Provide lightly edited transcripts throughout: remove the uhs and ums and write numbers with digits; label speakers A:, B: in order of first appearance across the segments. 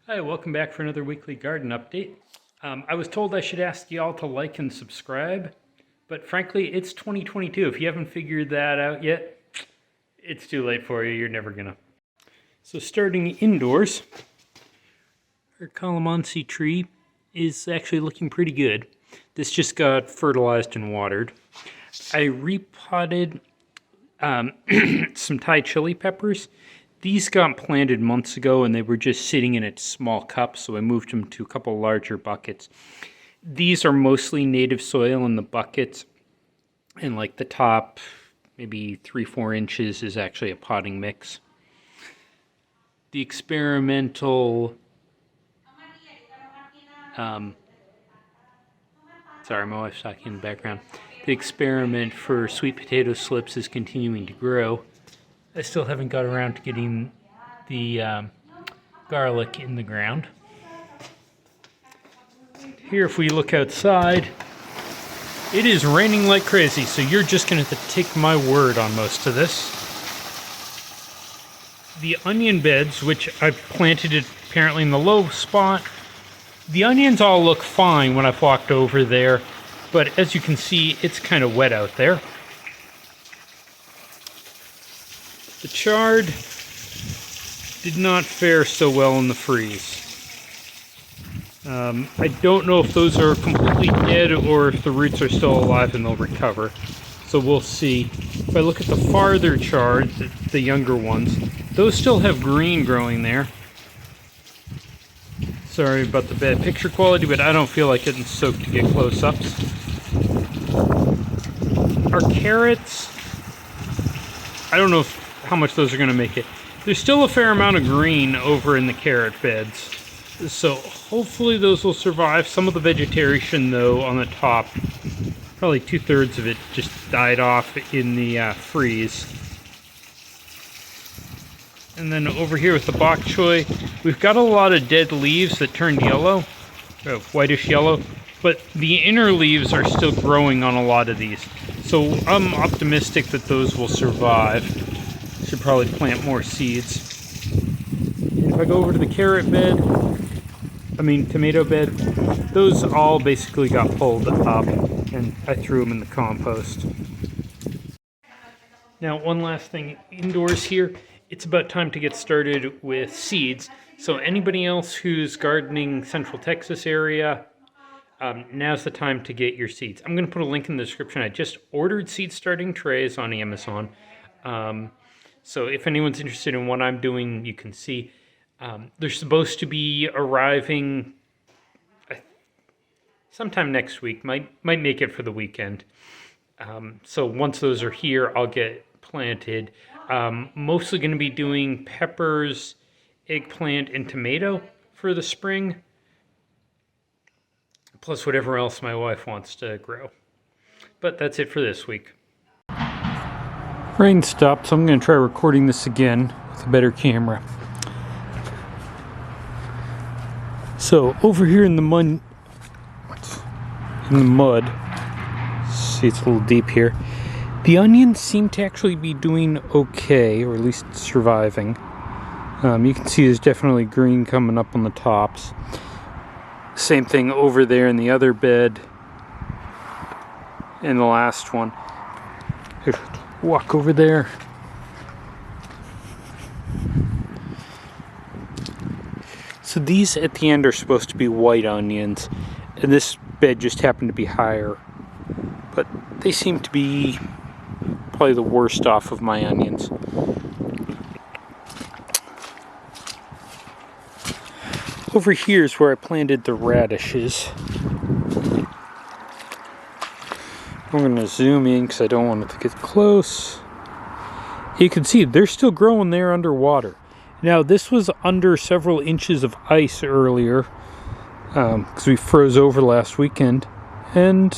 A: Hi, welcome back for another weekly garden update. I was told I should ask y'all to like and subscribe, but frankly, it's 2022. If you haven't figured that out yet, it's too late for you. You're never gonna. So starting indoors, our calamansi tree is actually looking pretty good. This just got fertilized and watered. I repotted some Thai chili peppers. These got planted months ago and they were just sitting in a small cup, so I moved them to a couple larger buckets. These are mostly native soil in the buckets, and like the top maybe 3-4 inches is actually a potting mix. The experimental sorry, my wife's talking in the background. The experiment for sweet potato slips is continuing to grow. I still haven't got around to getting the garlic in the ground. Here, if we look outside, it is raining like crazy, so you're just going to have to take my word on most of this. The onion beds, which I've planted it apparently in the low spot, the onions all look fine when I've walked over there, but as you can see, it's kind of wet out there. The chard did not fare so well in the freeze. I don't know if those are completely dead or if the roots are still alive and they'll recover. So we'll see. If I look at the farther chard, the younger ones, those still have green growing there. Sorry about the bad picture quality, but I don't feel like getting soaked to get close-ups. Our carrots, I don't know how much those are going to make it. There's still a fair amount of green over in the carrot beds, so hopefully those will survive. Some of the vegetation, though, on the top, probably 2/3 of it just died off in the freeze. And then over here with the bok choy, we've got a lot of dead leaves that turned yellow, whitish yellow, but the inner leaves are still growing on a lot of these. So I'm optimistic that those will survive. Should probably plant more seeds. And if I go over to the tomato bed, those all basically got pulled up and I threw them in the compost. Now, one last thing indoors here, it's about time to get started with seeds. So anybody else who's gardening Central Texas area, now's the time to get your seeds. I'm going to put a link in the description. I just ordered seed starting trays on Amazon. So if anyone's interested in what I'm doing, you can see. They're supposed to be arriving sometime next week. Might make it for the weekend. So once those are here, I'll get planted. Mostly going to be doing peppers, eggplant, and tomato for the spring. Plus whatever else my wife wants to grow. But that's it for this week. Rain stopped, so I'm going to try recording this again with a better camera. So over here in the mud, see it's a little deep here. The onions seem to actually be doing okay, or at least surviving. You can see there's definitely green coming up on the tops. Same thing over there in the other bed, and the last one. Walk over there. So these at the end are supposed to be white onions, and this bed just happened to be higher. But they seem to be probably the worst off of my onions. Over here is where I planted the radishes. I'm going to zoom in because I don't want it to get close. You can see they're still growing there underwater. Now this was under several inches of ice earlier because we froze over last weekend, and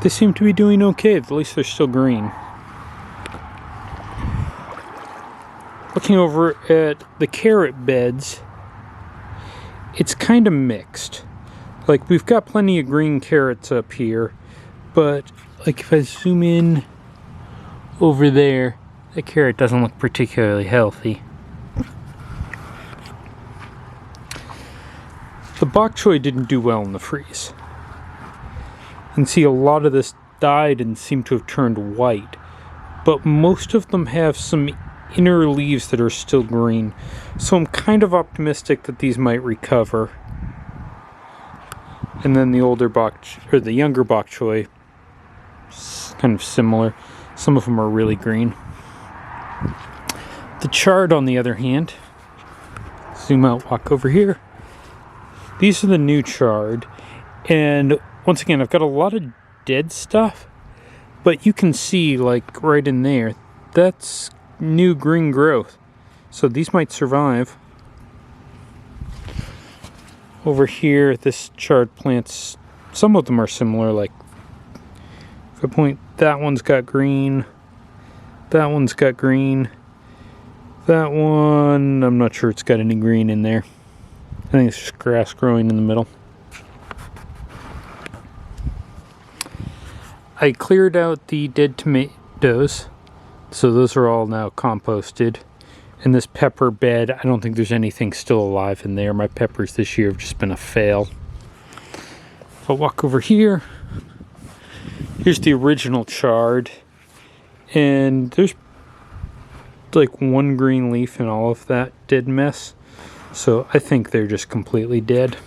A: they seem to be doing okay. At least they're still green. Looking over at the carrot beds, it's kind of mixed. Like, we've got plenty of green carrots up here, but like if I zoom in over there, the carrot doesn't look particularly healthy. The bok choy didn't do well in the freeze. You can see a lot of this died and seemed to have turned white, but most of them have some inner leaves that are still green, so I'm kind of optimistic that these might recover. And then the younger bok choy, kind of similar. Some of them are really green. The chard, on the other hand, zoom out, walk over here. These are the new chard, and once again, I've got a lot of dead stuff, but you can see, like, right in there, that's new green growth. So these might survive. Over here, this chard plants, some of them are similar, like, if I point, that one's got green, that one's got green, that one, I'm not sure it's got any green in there. I think it's just grass growing in the middle. I cleared out the dead tomatoes, so those are all now composted. And this pepper bed, I don't think there's anything still alive in there. My peppers this year have just been a fail. If I walk over here, here's the original chard. And there's like one green leaf in all of that dead mess. So I think they're just completely dead.